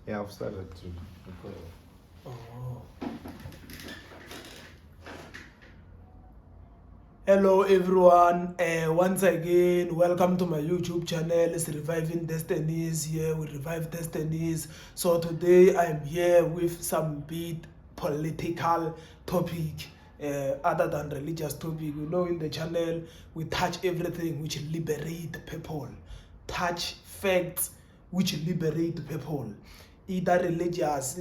Yeah, I've started to record. Oh. Hello everyone, once again welcome to my YouTube channel. It's Reviving Destinies. Here we revive destinies. So today I'm here with some bit political topic, other than religious topic. You know, in the channel we touch everything which liberate people, touch facts which liberate people, either religious,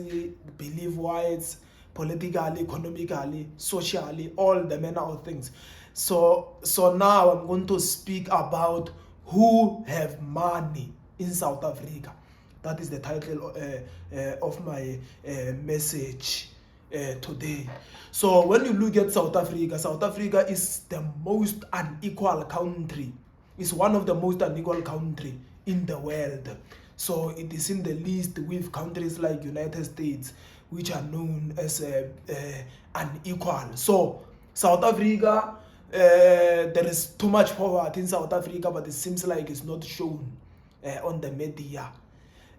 belief wise, politically, economically, socially, all the manner of things. So now I'm going to speak about who have money in South Africa. That is the title of my message today. So when you look at South Africa is the most unequal country. It's one of the most unequal country in the world. So it is in the list with countries like United States, which are known as unequal. So South Africa, there is too much poverty in South Africa, but it seems like it's not shown on the media.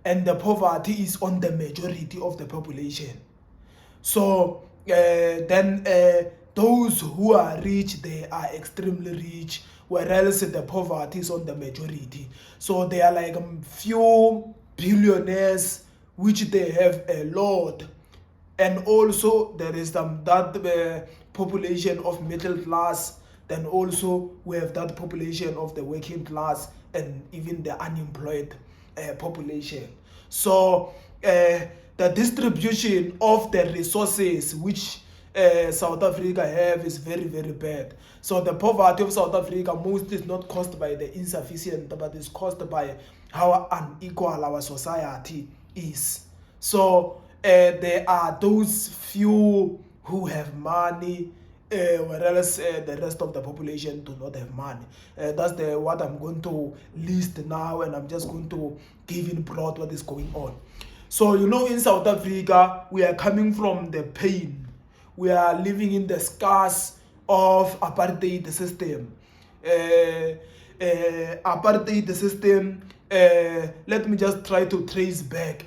And the poverty is on the majority of the population. So then those who are rich, they are extremely rich, whereas the poverty is on the majority. So they are like few billionaires, which they have a lot. And also there is that population of middle class. Then also we have that population of the working class and even the unemployed population. So the distribution of the resources which South Africa have is very, very bad. So the poverty of South Africa mostly is not caused by the insufficient, but is caused by how unequal our society is. So there are those few who have money, whereas the rest of the population do not have money. That's what I'm going to list now, and I'm just going to give in broad what is going on. So you know, in South Africa, we are coming from the pain. We are living in the scars of apartheid system. Apartheid system, let me just try to trace back.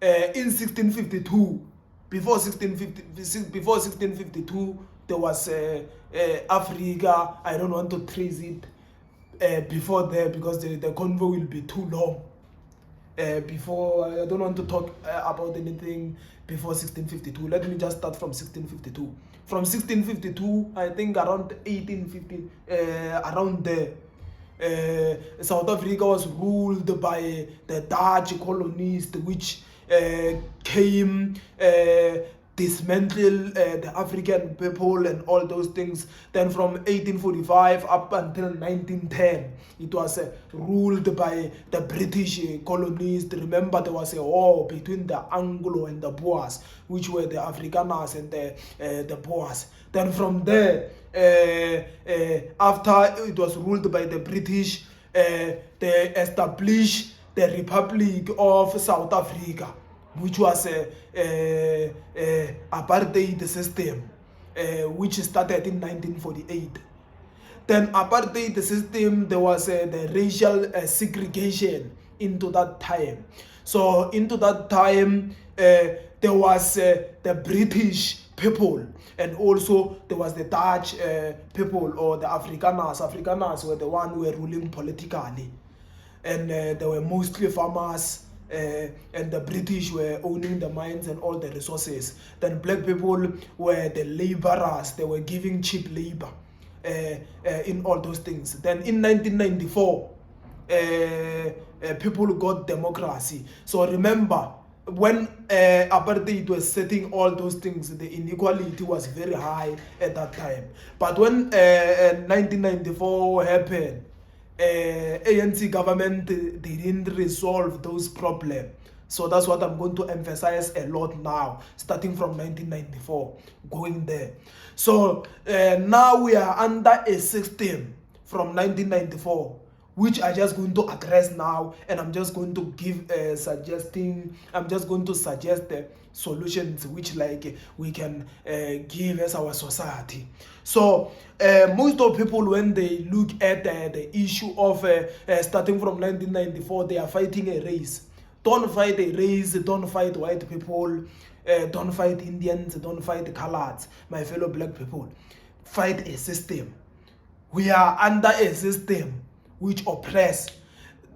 In 1652, before 1652, there was Africa. I don't want to trace it before there because the convo will be too long. Before, I don't want to talk about anything before 1652. Let me just start from 1652. From 1652, I think around 1850, around there, South Africa was ruled by the Dutch colonists, which came, dismantle the African people and all those things. Then from 1845 up until 1910, it was ruled by the British colonists. Remember, there was a war between the Anglo and the Boers, which were the Afrikaners and the Boers. Then from there, after it was ruled by the British, they established the Republic of South Africa, which was a apartheid system, which started in 1948. Then apartheid system, there was the racial segregation into that time. So into that time, there was the British people, and also there was the Dutch people, or the Afrikaners. Afrikaners were the one who were ruling politically, and they were mostly farmers. And the British were owning the mines and all the resources. Then black people were the laborers. They were giving cheap labor in all those things. Then in 1994, people got democracy. So remember, when apartheid was setting all those things, the inequality was very high at that time. But when 1994 happened, ANC government didn't resolve those problems. So that's what I'm going to emphasize a lot now, starting from 1994, going there. So now we are under a system from 1994, which I'm just going to address now, and I'm just going to give I'm just going to suggest solutions which like we can give as our society. So most of people, when they look at the issue of starting from 1994, they are fighting a race. Don't fight a race, don't fight white people, don't fight Indians, don't fight coloreds, my fellow black people. Fight a system. We are under a system which oppress.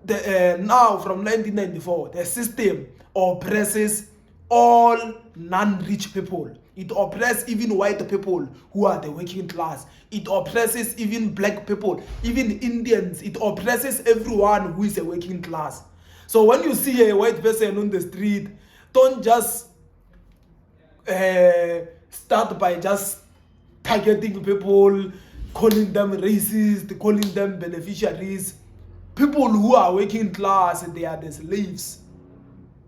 Now from 1994, the system oppresses all non-rich people. It oppresses even white people who are the working class. It oppresses even black people, even Indians. It oppresses everyone who is a working class. So when you see a white person on the street, don't just start by just targeting people, calling them racist, calling them beneficiaries. People who are working class, they are the slaves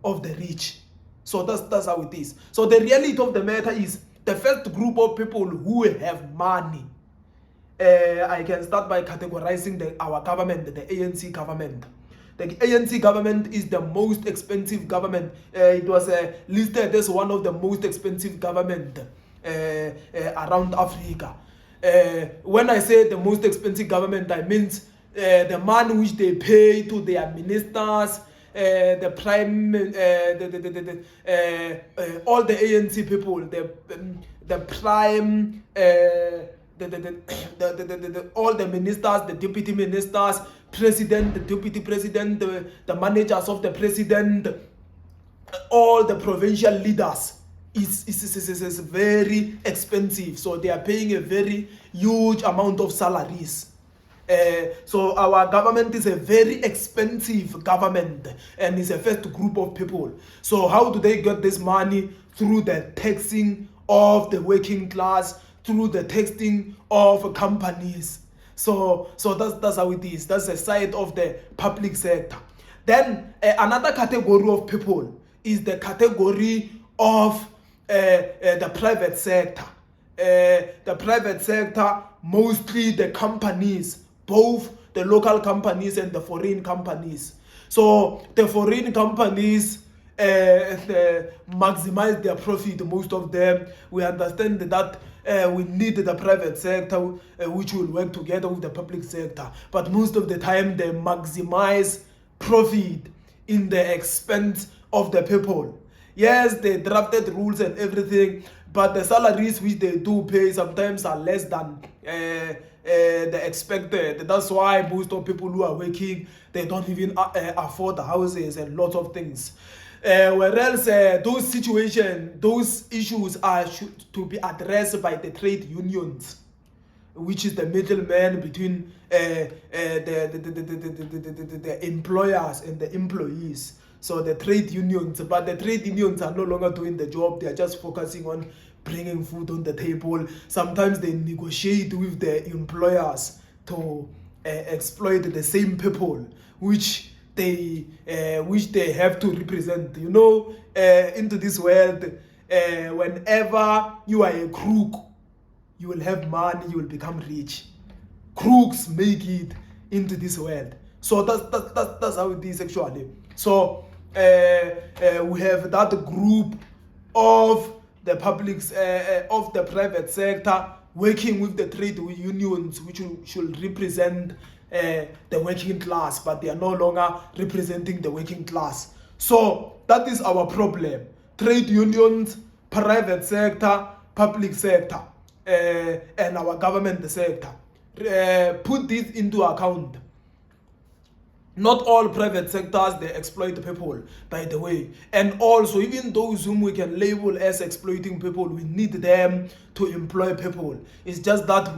of the rich. So that's how it is. So the reality of the matter is the first group of people who have money. I can start by categorizing our government, the ANC government. The ANC government is the most expensive government. It was listed as one of the most expensive government around Africa. When I say the most expensive government, I mean the money which they pay to their ministers, the prime, all the ANC people, the prime, all the ministers, the deputy ministers, president, the deputy president, the managers of the president, all the provincial leaders is very expensive. So they are paying a very huge amount of salaries. So our government is a very expensive government and is a first group of people. So how do they get this money? Through the taxing of the working class, through the taxing of companies. So that's how it is. That's the side of the public sector. Then another category of people is the category of the private sector. The private sector, mostly the companies, both the local companies and the foreign companies. So the foreign companies maximize their profit, most of them. We understand that we need the private sector which will work together with the public sector. But most of the time they maximize profit in the expense of the people. Yes, they drafted rules and everything, but the salaries which they do pay sometimes are less than the expected. That's why most of people who are working, they don't even afford houses and lots of things. Whereas those situations, those issues are to be addressed by the trade unions, which is the middleman between the employers and the employees. So the trade unions, but the trade unions are no longer doing the job. They are just focusing on bringing food on the table. Sometimes they negotiate with the employers to exploit the same people, which they have to represent. You know, into this world, whenever you are a crook, you will have money, you will become rich. Crooks make it into this world. So that's how it is actually. So we have that group of the public, of the private sector, working with the trade unions, which should represent the working class, but they are no longer representing the working class. So that is our problem. Trade unions, private sector, public sector, and our government sector. Put this into account. Not all private sectors, they exploit people, by the way. And also, even those whom we can label as exploiting people, we need them to employ people. It's just that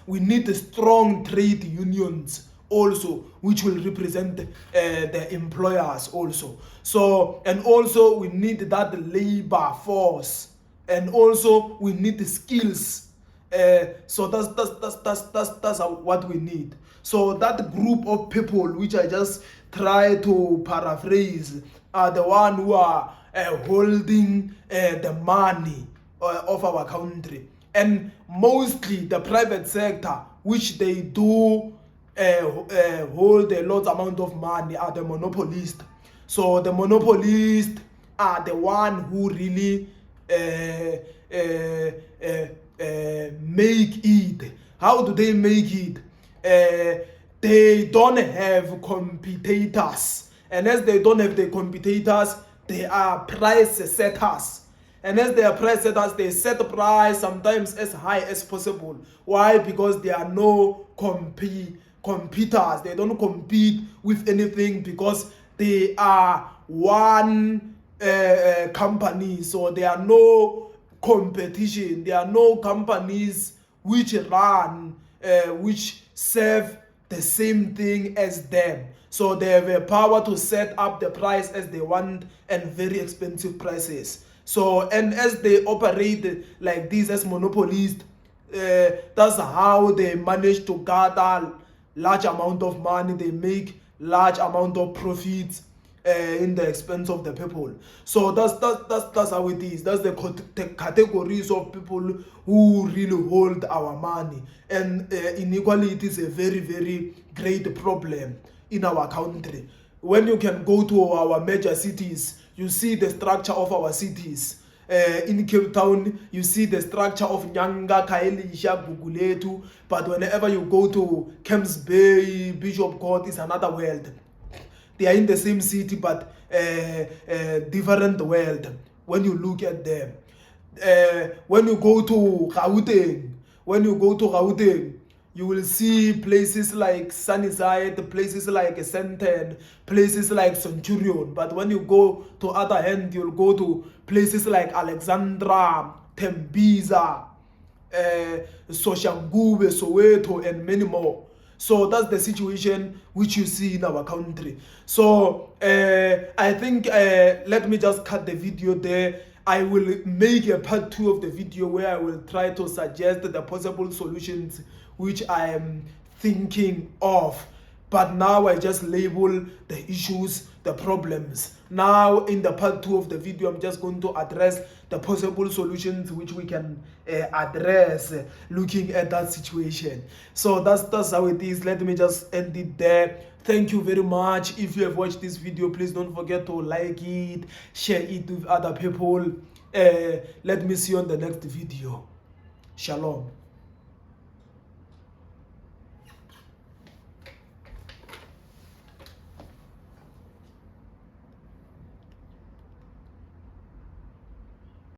we need strong trade unions also, which will represent the employers also. So, and also we need that labor force, and also we need the skills. So that's what we need. So that group of people, which I just try to paraphrase, are the one who are holding the money of our country, and mostly the private sector, which they do hold a lot amount of money, are the monopolists. So the monopolists are the one who really make it. How do they make it? They don't have competitors And as they don't have the competitors, they are price setters. And as they are price setters, they set the price sometimes as high as possible. Why? Because there are no competitors. They don't compete with anything because they are one company. So there are no competition. There are no companies which run, which serve the same thing as them. So they have a power to set up the price as they want, and very expensive prices. So, and as they operate like this as monopolists, that's how they manage to gather large amount of money. They make large amount of profits in the expense of the people. So that's how it is. That's the categories of people who really hold our money. And inequality is a very, very great problem in our country. When you can go to our major cities, you see the structure of our cities. In Cape Town, you see the structure of Nyanga, Kaelisha, Guguletu. But whenever you go to Camps Bay, Bishop Court, is another world. They are in the same city, but different world when you look at them. When you go to Gauteng, you will see places like Sunnyside, places like Sandton, places like Centurion. But when you go to other hand, you'll go to places like Alexandra, Tembisa, Soshangube, Soweto, and many more. So that's the situation which you see in our country. So I think let me just cut the video there. I will make a part 2 of the video where I will try to suggest the possible solutions which I am thinking of. But now I just label the issues, the problems. Now in the part 2 of the video, I'm just going to address the possible solutions which we can address looking at that situation. So that's how it is. Let me just end it there. Thank you very much. If you have watched this video, please don't forget to like it, share it with other people. Let me see you on the next video. Shalom.